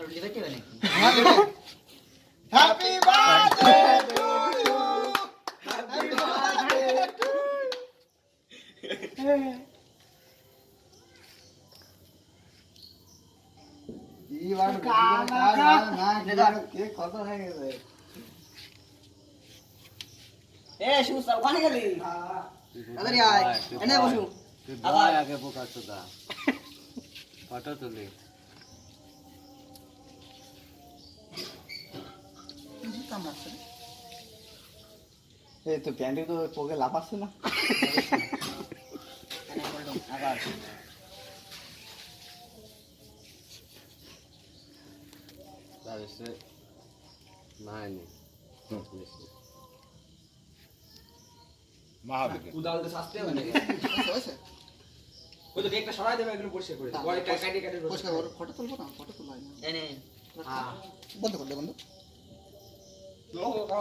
লিবাইতে হবে নাকি? Happy birthday to you happy birthday to কি বার না কে কত হয়ে গেছে এ সুসা ওখানে গেলি তাড়াতাড়ি আয় এনে বসু তুই ভাই আগে বোকা চোদা ফটো তুলি এই তো প্যান্টি তো পোকে লাফাচ্ছে না এনে বললাম আবার তাহলে নাইনি উদাল তো শাস্তি হবে নাকি হয়েছে ওই তো কেকটা সরাই দেবে একটু পরিষ্কার করে পরে কাটি কাটি পরিষ্কার করো ফটো তুলবো না ফটো তোলা এনে বন্ধ করে দে বন্ধু